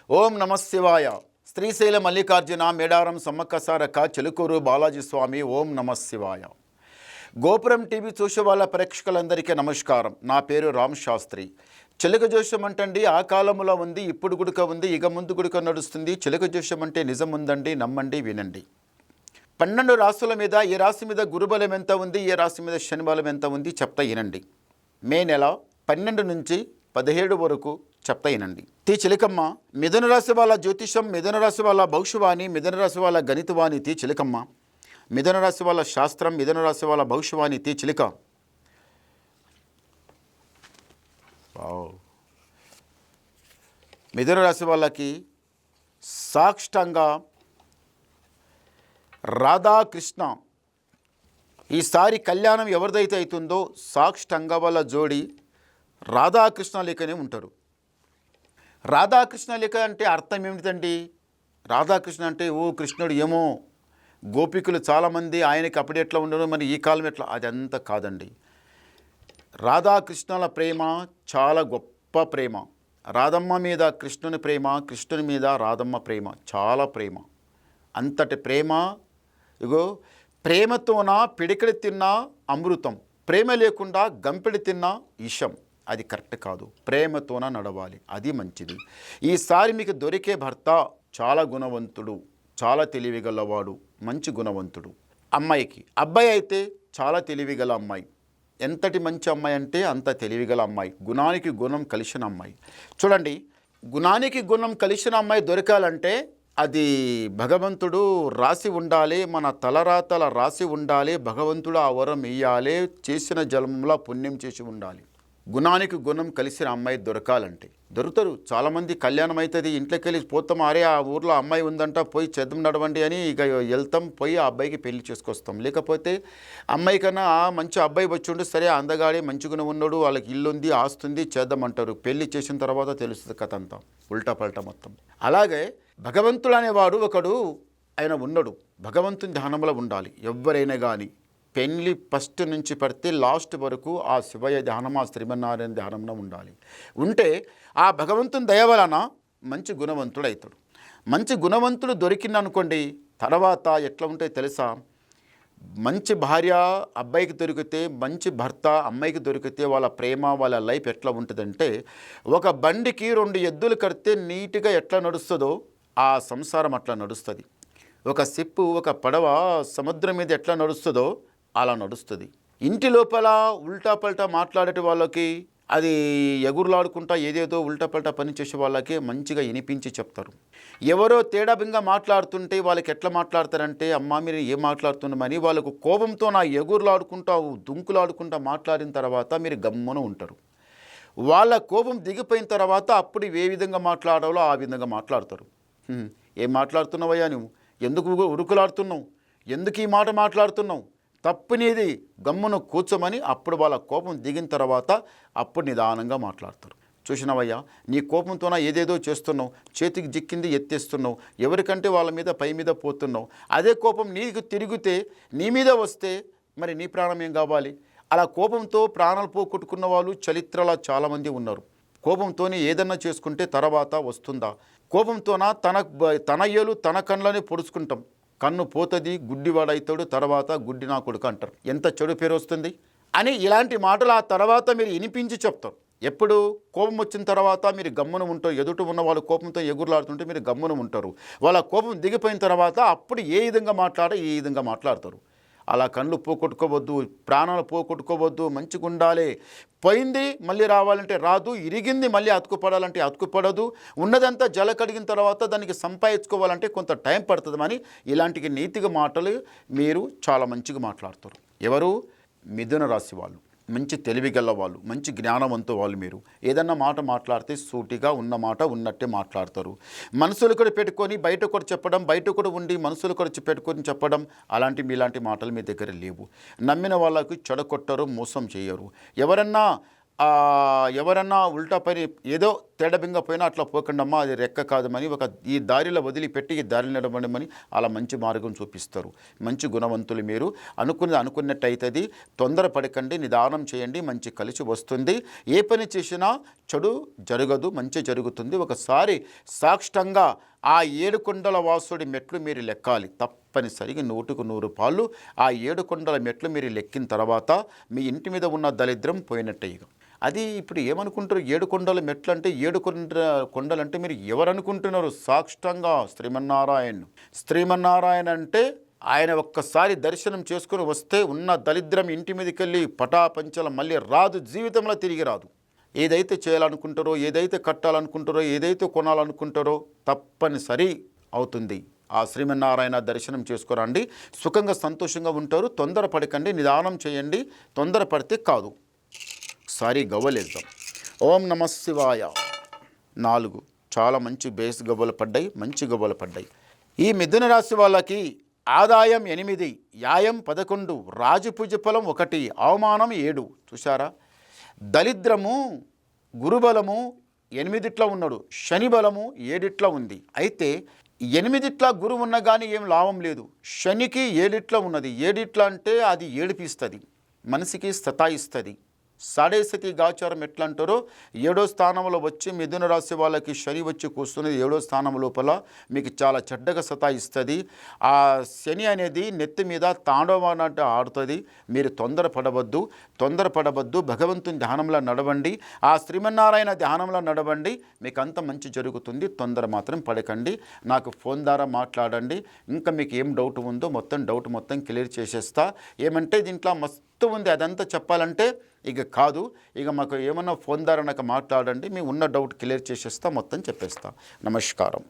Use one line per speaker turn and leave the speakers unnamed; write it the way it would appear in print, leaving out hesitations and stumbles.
ఓం నమ శివాయ. శ్రీశైల మల్లికార్జున మేడారం సమ్మక్క సారక్క చెలుకూరు బాలాజీ స్వామి. ఓం నమ శివాయ. గోపురం టీవీ చూసే వాళ్ళ ప్రేక్షకులందరికీ నమస్కారం. నా పేరు రామ్ శాస్త్రి. చిలక జోషం అంటండి ఆ కాలంలో ఉంది, ఇప్పుడు గుడుక ఉంది, ఇక ముందు గుడుక నడుస్తుంది. చిలక జోషం అంటే నిజం ఉందండి, నమ్మండి, వినండి. 12 రాశుల మీద ఏ రాశి మీద గురుబలం ఎంత ఉంది, ఏ రాశి మీద శనిబలం ఎంత ఉంది చెప్తా వినండి. మే నెల 12 నుంచి 17 వరకు చెప్తా వినండి. చిలకమ్మ, మిథున రాశి వాళ్ళ జ్యోతిషం, మిథున రాశి వాళ్ళ భవిష్యవాణి, మిథున రాశి వాళ్ళ గణితవాణి చిలకమ్మ. మిథున రాశి వాళ్ళ శాస్త్రం, మిథున రాశి వాళ్ళ భవిష్యవాణి చిలక. మిథున రాశి వాళ్ళకి సాక్షాంగా రాధాకృష్ణ ఈసారి కళ్యాణం ఎవరిదైతే అవుతుందో సాక్షాంగా వాళ్ళ జోడి రాధాకృష్ణ లేకనే ఉంటారు. రాధాకృష్ణ లేక అంటే అర్థం ఏమిటండి? రాధాకృష్ణ అంటే ఓ కృష్ణుడు ఏమో, గోపికులు చాలామంది ఆయనకి అప్పుడు ఎట్లా ఉండరు, మరి ఈ కాలం ఎట్లా, అదంతా కాదండి. రాధాకృష్ణుల ప్రేమ చాలా గొప్ప ప్రేమ. రాధమ్మ మీద కృష్ణుని ప్రేమ, కృష్ణుని మీద రాధమ్మ ప్రేమ, చాలా ప్రేమ. అంతటి ప్రేమ. ఇగో, ప్రేమతోన పిడికిడి తిన్నా అమృతం, ప్రేమ లేకుండా గంపెడి తిన్నా విషం. అది కరెక్ట్ కాదు. ప్రేమతోన నడవాలి, అది మంచిది. ఈసారి మీకు దొరికే భర్త చాలా గుణవంతుడు, చాలా తెలివిగలవాడు, మంచి గుణవంతుడు. అమ్మాయికి అబ్బాయి అయితే చాలా తెలివిగల అమ్మాయి. ఎంతటి మంచి అమ్మాయి అంటే అంత తెలివిగల అమ్మాయి, గుణానికి గుణం కలిసిన అమ్మాయి. చూడండి, గుణానికి గుణం కలిసిన అమ్మాయి దొరకాలంటే అది భగవంతుడు రాసి ఉండాలి, మన తలరాతల రాసి ఉండాలి, భగవంతుడు ఆ వరం ఇయ్యాలి, చేసిన జన్మలో పుణ్యం చేసి ఉండాలి. గుణానికి గుణం కలిసిన అమ్మాయి దొరకాలంటే దొరుకుతారు. చాలామంది కళ్యాణం అవుతుంది, ఇంట్లోకి వెళ్ళి పోతాం, అరే ఆ ఊర్లో అమ్మాయి ఉందంట, పోయి చేద్దాం నడవండి అని ఇక వెళ్తాం, పోయి ఆ అబ్బాయికి పెళ్లి చేసుకొస్తాం. లేకపోతే అమ్మాయి కన్నా మంచి అబ్బాయి వచ్చిండు, సరే అందగాడి మంచిగా ఉన్నాడు, వాళ్ళకి ఇల్లు ఉంది, ఆస్తుంది, చేద్దామంటారు. పెళ్లి చేసిన తర్వాత తెలుస్తుంది కథ అంతా ఉల్టా పల్టా మొత్తం. అలాగే భగవంతుడు అనేవాడు ఒకడు ఆయన ఉన్నాడు. భగవంతుని ధ్యానంలో ఉండాలి ఎవరైనా కానీ. పెళ్లి ఫస్ట్ నుంచి పడితే లాస్ట్ వరకు ఆ శివయ్య ధ్యానం, ఆ శ్రీమన్నారాయణ ధ్యానంలో ఉండాలి. ఉంటే ఆ భగవంతుని దయ వలన మంచి గుణవంతుడు అవుతాడు. మంచి గుణవంతుడు దొరికిందనుకోండి, తర్వాత ఎట్లా ఉంటాయి తెలుసా? మంచి భార్య అబ్బాయికి దొరికితే, మంచి భర్త అమ్మాయికి దొరికితే వాళ్ళ ప్రేమ, వాళ్ళ లైఫ్ ఎట్లా ఉంటుందంటే, ఒక బండికి 2 ఎద్దులు కడితే నీట్గా ఎట్లా నడుస్తుందో ఆ సంసారం అట్లా నడుస్తుంది. ఒక సిప్పు, ఒక పడవ సముద్రం మీద ఎట్లా నడుస్తుందో అలా నడుస్తుంది. ఇంటి లోపల ఉల్టా పల్టా మాట్లాడే వాళ్ళకి, అది ఎగురులాడుకుంటా ఏదేదో ఉల్టా పల్టా పని చేసే వాళ్ళకి మంచిగా వినిపించి చెప్తారు. ఎవరో తేడాబింగా మాట్లాడుతుంటే వాళ్ళకి ఎట్లా మాట్లాడతారంటే, అమ్మ మీరు ఏం మాట్లాడుతున్నామని వాళ్ళకు కోపంతో నా ఎగురులాడుకుంటా దుంకులాడుకుంటా మాట్లాడిన తర్వాత మీరు గమ్మున ఉంటారు. వాళ్ళ కోపం దిగిపోయిన తర్వాత అప్పుడు ఏ విధంగా మాట్లాడాలో ఆ విధంగా మాట్లాడతారు. ఏం మాట్లాడుతున్నావయ్యా నువ్వు, ఎందుకు ఉరుకులాడుతున్నావు, ఎందుకు ఈ మాట మాట్లాడుతున్నావు, తప్పునేది, గమ్మును కూర్చోమని అప్పుడు వాళ్ళ కోపం దిగిన తర్వాత అప్పుడు నిదానంగా మాట్లాడతారు. చూసినవయ్యా, నీ కోపంతోన ఏదేదో చేస్తున్నావు, చేతికి జిక్కింది ఎత్తేస్తున్నావు, ఎవరికంటే వాళ్ళ మీద పై మీద పోతున్నావు. అదే కోపం నీకు తిరిగితే, నీ మీద వస్తే మరి నీ ప్రాణం ఏం కావాలి? అలా కోపంతో ప్రాణాలు పోగొట్టుకున్న వాళ్ళు చరిత్రలో చాలామంది ఉన్నారు. కోపంతోనే ఏదన్నా చేసుకుంటే తర్వాత వస్తుందా? కోపంతోన తన ఏలు తన కళ్ళని పొడుచుకుంటాం, కన్ను పోతుంది, గుడ్డివాడవుతాడు, తర్వాత గుడ్డి నా కొడుకు అంటారు. ఎంత చెడు పేరు వస్తుంది అని ఇలాంటి మాటలు ఆ తర్వాత మీరు వినిపించి చెప్తారు. ఎప్పుడు కోపం వచ్చిన తర్వాత మీరు గమ్మున ఉంటారు. ఎదుట ఉన్న వాళ్ళు కోపంతో ఎగురులాడుతుంటే మీరు గమ్మున ఉంటారు. వాళ్ళ కోపం దిగిపోయిన తర్వాత అప్పుడు ఏ విధంగా ఈ విధంగా మాట్లాడతారు. అలా కళ్ళు పోగొట్టుకోవద్దు, ప్రాణాలు పోగొట్టుకోవద్దు, మంచిగా ఉండాలి. పోయింది మళ్ళీ రావాలంటే రాదు, ఇరిగింది మళ్ళీ అతుకుపడాలంటే అతుకుపడదు. ఉన్నదంతా జల కడిగిన తర్వాత దానికి సంపాదించుకోవాలంటే కొంత టైం పడుతుంది. అని ఇలాంటి నీతిగా మాటలు మీరు చాలా మంచిగా మాట్లాడతారు. ఎవరు? మిథున రాశి వాళ్ళు, మంచి తెలివిగల వాళ్ళు, మంచి జ్ఞానవంతు వాళ్ళు. మీరు ఏదన్నా మాట మాట్లాడితే సూటిగా ఉన్న మాట ఉన్నట్టే మాట్లాడతారు. మనసులు కూడా పెట్టుకొని బయట కూడా చెప్పడం, బయట కూడా ఉండి మనసులు కూడా పెట్టుకొని చెప్పడం, ఇలాంటి మాటలు మీ దగ్గర లేవు. నమ్మిన వాళ్ళకి చెడగొట్టరు, మోసం చేయరు. ఎవరన్నా ఉల్టా పని ఏదో తేడబింగ పోయినా అట్లా పోకండమ్మా, అది రెక్క కాదమని, ఈ దారిలో వదిలిపెట్టి ఈ దారిని నడవడమని అలా మంచి మార్గం చూపిస్తారు. మంచి గుణవంతులు మీరు. అనుకున్నట్టు అవుతుంది. తొందరపడకండి, నిదానం చేయండి, మంచి కలిసి వస్తుంది. ఏ పని చేసినా చెడు జరగదు, మంచి జరుగుతుంది. ఒకసారి సాక్షంగా ఆ 7 కొండల వాసుడి మెట్లు మీరు లెక్కాలి. తప్పనిసరిగా 100కు 100 పాళ్ళు ఆ 7 కొండల మెట్లు మీరు లెక్కిన తర్వాత మీ ఇంటి మీద ఉన్న దరిద్రం పోయినట్టే. అది ఇప్పుడు ఏమనుకుంటారు, 7 కొండల మెట్లు అంటే 7 కొండలంటే మీరు ఎవరు అనుకుంటున్నారు? సాక్షంగా శ్రీమన్నారాయణ అంటే ఆయన ఒక్కసారి దర్శనం చేసుకుని వస్తే ఉన్న దరిద్రం ఇంటి మీదకి వెళ్ళి పటాపంచల మళ్ళీ రాదు, జీవితంలో తిరిగి రాదు. ఏదైతే చేయాలనుకుంటారో, ఏదైతే కట్టాలనుకుంటారో, ఏదైతే కొనాలనుకుంటారో తప్పనిసరి అవుతుంది. ఆ శ్రీమన్నారాయణ దర్శనం చేసుకోరండి, సుఖంగా సంతోషంగా ఉంటారు. తొందరపడకండి, నిదానం చేయండి. తొందరపడితే కాదు. సారీ గవ్వలేద్దాం. ఓం నమ శివాయ. 4 చాలా మంచి బేస్ గవ్వలు పడ్డాయి, మంచి గవ్వలు పడ్డాయి. ఈ మిథున రాశి వాళ్ళకి ఆదాయం 8, యాయం 11, రాజపూజ ఫలం 1, అవమానం 7. చూసారా? దరిద్రము గురుబలము 8 ఉన్నాడు, శని బలము 7 ఉంది. అయితే 8 గురువు ఉన్న కానీ ఏం లాభం లేదు. శనికి 7 ఉన్నది. 7 అంటే అది ఏడిపిస్తుంది, మనసుకి సతాయిస్తుంది. సాడేసతి గాచారం ఎట్లా అంటారో 7వ స్థానంలో వచ్చి మిథున రాశి వాళ్ళకి శని వచ్చి కూర్చున్నది 7వ స్థానం లోపల మీకు చాలా చెడ్డగా సతాయిస్తుంది. ఆ శని అనేది నెత్తి మీద తాండవానంటే ఆడుతుంది. మీరు తొందరపడవద్దు. భగవంతుని ధ్యానంలో నడవండి, ఆ శ్రీమన్నారాయణ ధ్యానంలో నడవండి, మీకు అంత మంచి జరుగుతుంది. తొందర మాత్రం పడకండి. నాకు ఫోన్ ద్వారా మాట్లాడండి. ఇంకా మీకు ఏం డౌట్ ఉందో డౌట్ మొత్తం క్లియర్ చేసేస్తా. ఏమంటే దీంట్లో మస్తు ఉంది, అదంతా చెప్పాలంటే ఇక కాదు. ఇక మాకు ఏమన్నా ఫోన్ ద్వారా నాకు మాట్లాడండి, మీ ఉన్న డౌట్ క్లియర్ చేసేస్తా, మొత్తం చెప్పేస్తా. నమస్కారం.